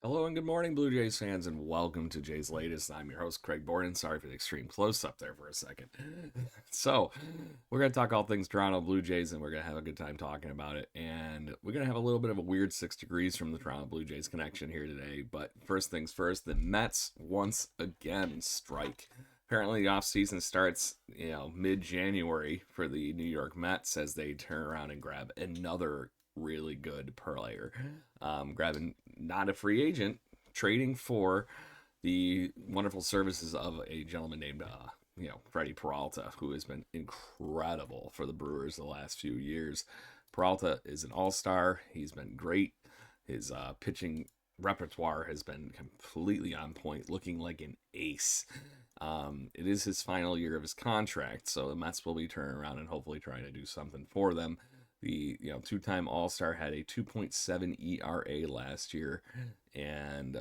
Hello and good morning, Blue Jays fans, and welcome to Jay's Latest. I'm your host, Craig Borden. Sorry for the extreme close up there for a second. So, we're going to talk all things Toronto Blue Jays, and we're going to have a good time talking about it. And we're going to have a little bit of a weird 6 degrees from the Toronto Blue Jays connection here today. But first things first, the Mets once again strike. Apparently, the offseason starts, mid January for the New York Mets as they turn around and grab another really good player. Grabbing not a free agent, trading for the wonderful services of a gentleman named Freddy Peralta, who has been incredible for the Brewers the last few years. Peralta is an all-star. He's been great. His pitching repertoire has been completely on point, looking like an ace. It is his final year of his contract, so the Mets will be turning around and hopefully trying to do something for them. The two-time All-Star had a 2.7 ERA last year and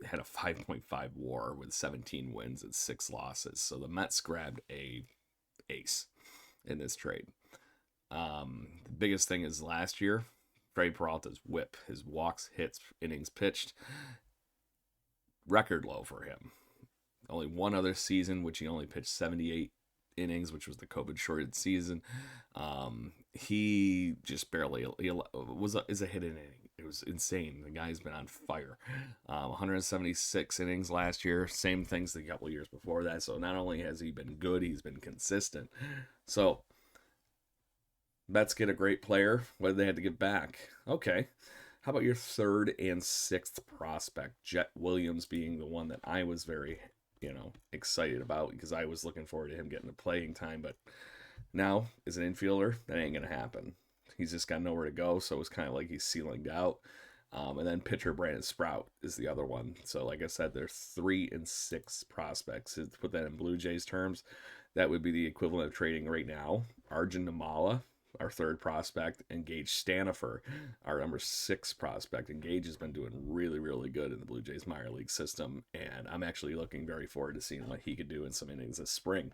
had a 5.5 WAR with 17 wins and 6 losses. So the Mets grabbed a ace in this trade. The biggest thing is last year, Freddy Peralta's WHIP, his walks, hits, innings pitched, record low for him. Only one other season, which he only pitched 78 innings, which was the COVID shorted season. He just barely is a hit in inning. It was insane. The guy's been on fire. 176 innings last year. Same things the couple years before that. So not only has he been good, he's been consistent. So Mets get a great player. What did they have to get back? Okay. How about your third and sixth prospect? Jet Williams being the one that I was very excited about because I was looking forward to him getting the playing time. But now, as an infielder, that ain't going to happen. He's just got nowhere to go, so it's kind of like he's ceilinged out. And then pitcher Brandon Sprout is the other one. So, like I said, there's 3 and 6 prospects. To put that in Blue Jays terms, that would be the equivalent of trading right now Arjun Namala, our third prospect, and Gage Stanifer, our number 6 prospect. And Gage has been doing really, really good in the Blue Jays minor league system. And I'm actually looking very forward to seeing what he could do in some innings this spring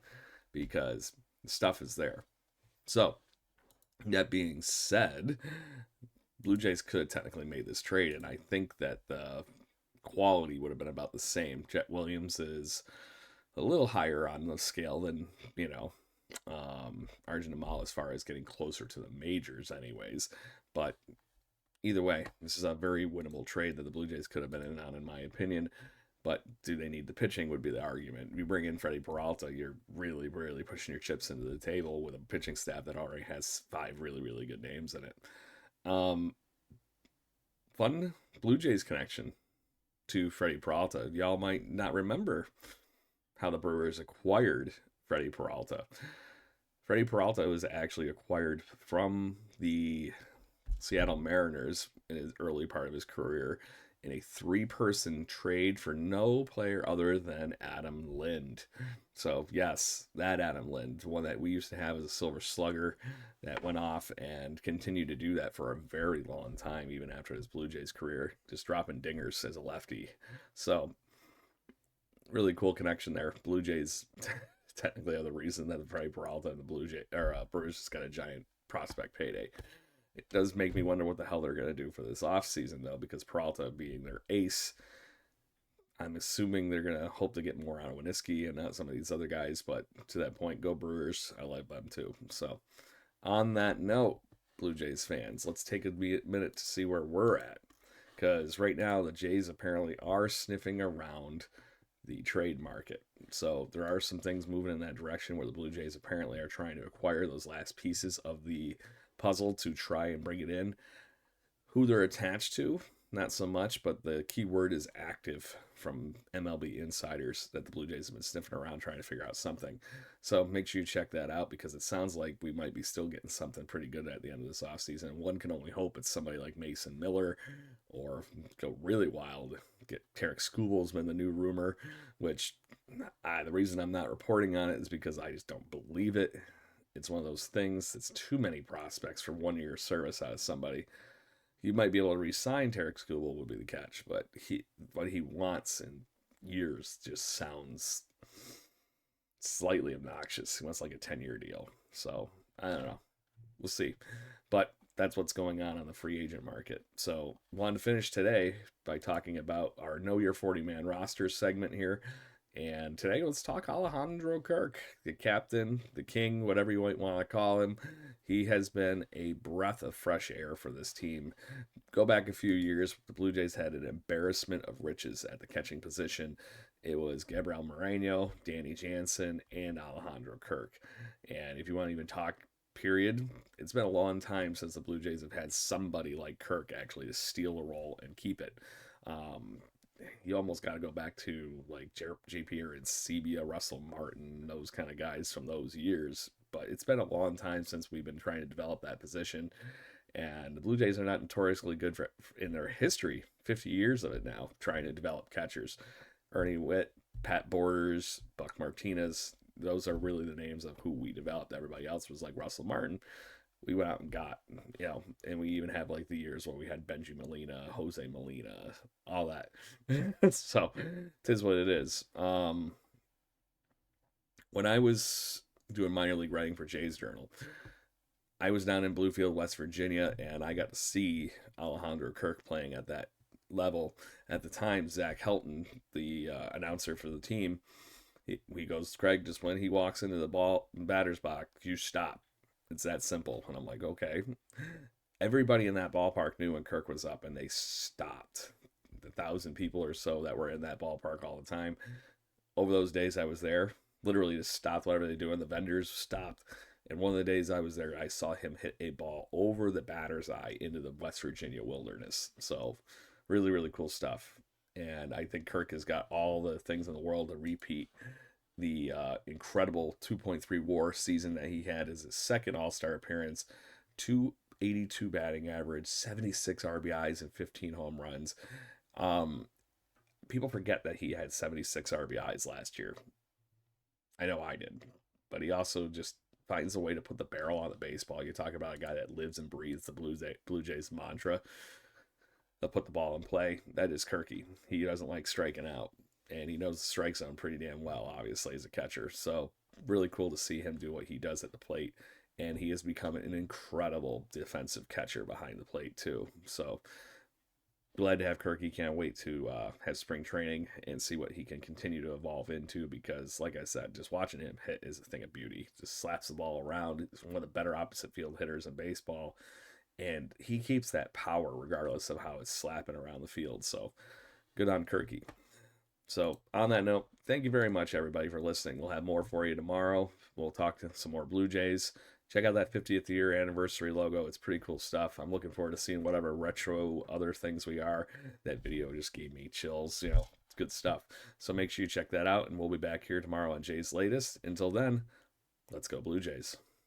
because the stuff is there. So, that being said, Blue Jays could have technically made this trade, and I think that the quality would have been about the same. Jet Williams is a little higher on the scale than, Arjun Amal as far as getting closer to the majors, anyways. But either way, this is a very winnable trade that the Blue Jays could have been in on, in my opinion. But do they need the pitching would be the argument. You bring in Freddy Peralta, you're really, really pushing your chips into the table with a pitching staff that already has 5 really, really good names in it. Fun Blue Jays connection to Freddy Peralta. Y'all might not remember how the Brewers acquired Freddy Peralta. Freddy Peralta was actually acquired from the Seattle Mariners in his early part of his career in a 3-person trade for no player other than Adam Lind. So, yes, that Adam Lind, one that we used to have as a silver slugger that went off and continued to do that for a very long time, even after his Blue Jays career, just dropping dingers as a lefty. So, really cool connection there. Blue Jays technically are the reason that Freddy Peralta and the Brewers just got a giant prospect payday. It does make me wonder what the hell they're going to do for this offseason, though, because Peralta being their ace, I'm assuming they're going to hope to get more out of Winniski and not some of these other guys. But to that point, go Brewers. I like them too. So, on that note, Blue Jays fans, let's take a minute to see where we're at. Because right now, the Jays apparently are sniffing around the trade market. So there are some things moving in that direction where the Blue Jays apparently are trying to acquire those last pieces of the puzzle to try and bring it in. Who they're attached to, not so much, but the key word is active from MLB insiders that the Blue Jays have been sniffing around trying to figure out something. So make sure you check that out because it sounds like we might be still getting something pretty good at the end of this offseason. One can only hope it's somebody like Mason Miller or go really wild. Get Tarek Skubal's been the new rumor, which the reason I'm not reporting on it is because I just don't believe it. It's one of those things. It's too many prospects for 1 year service out of somebody. You might be able to re-sign Tarek Skubal would be the catch, but what he wants in years just sounds slightly obnoxious. He wants like a 10-year deal. So I don't know. We'll see. But that's what's going on the free agent market. So, wanted to finish today by talking about our Know Your 40 Man roster segment here. And today, let's talk Alejandro Kirk, the captain, the king, whatever you might want to call him. He has been a breath of fresh air for this team. Go back a few years, the Blue Jays had an embarrassment of riches at the catching position. It was Gabriel Moreno, Danny Jansen, and Alejandro Kirk. And if you want to even talk period, it's been a long time since the Blue Jays have had somebody like Kirk actually to steal a role and keep it. Um, you almost got to go back to like JP and Sebia, Russell Martin, those kind of guys from those years. But it's been a long time since we've been trying to develop that position. And the Blue Jays are not notoriously good for in their history, 50 years of it now, trying to develop catchers. Ernie Witt, Pat Borders, Buck Martinez, those are really the names of who we developed. Everybody else was like Russell Martin. We went out and got, and we even have like the years where we had Benji Molina, Jose Molina, all that. So, tis what it is. When I was doing minor league writing for Jay's Journal, I was down in Bluefield, West Virginia, and I got to see Alejandro Kirk playing at that level. At the time, Zach Helton, the announcer for the team, he goes, Craig, just when he walks into the batter's box, you stop. It's that simple. And I'm like, okay. Everybody in that ballpark knew when Kirk was up, and they stopped. The 1,000 people or so that were in that ballpark all the time. Over those days I was there, literally just stopped whatever they do, and the vendors stopped. And one of the days I was there, I saw him hit a ball over the batter's eye into the West Virginia wilderness. So really, really cool stuff. And I think Kirk has got all the things in the world to repeat the incredible 2.3 WAR season that he had as his second All-Star appearance, 282 batting average, 76 RBIs, and 15 home runs. People forget that he had 76 RBIs last year. I know I did. But he also just finds a way to put the barrel on the baseball. You talk about a guy that lives and breathes the Blue Jays mantra. They'll put the ball in play. That is Kirky. He doesn't like striking out. And he knows the strike zone pretty damn well, obviously, as a catcher. So really cool to see him do what he does at the plate. And he has become an incredible defensive catcher behind the plate, too. So glad to have Kirky. Can't wait to have spring training and see what he can continue to evolve into, because, like I said, just watching him hit is a thing of beauty. Just slaps the ball around. He's one of the better opposite field hitters in baseball. And he keeps that power regardless of how it's slapping around the field. So good on Kirky. So on that note, thank you very much, everybody, for listening. We'll have more for you tomorrow. We'll talk to some more Blue Jays. Check out that 50th year anniversary logo. It's pretty cool stuff. I'm looking forward to seeing whatever retro other things we are. That video just gave me chills. It's good stuff. So make sure you check that out, and we'll be back here tomorrow on Jay's Latest. Until then, let's go Blue Jays.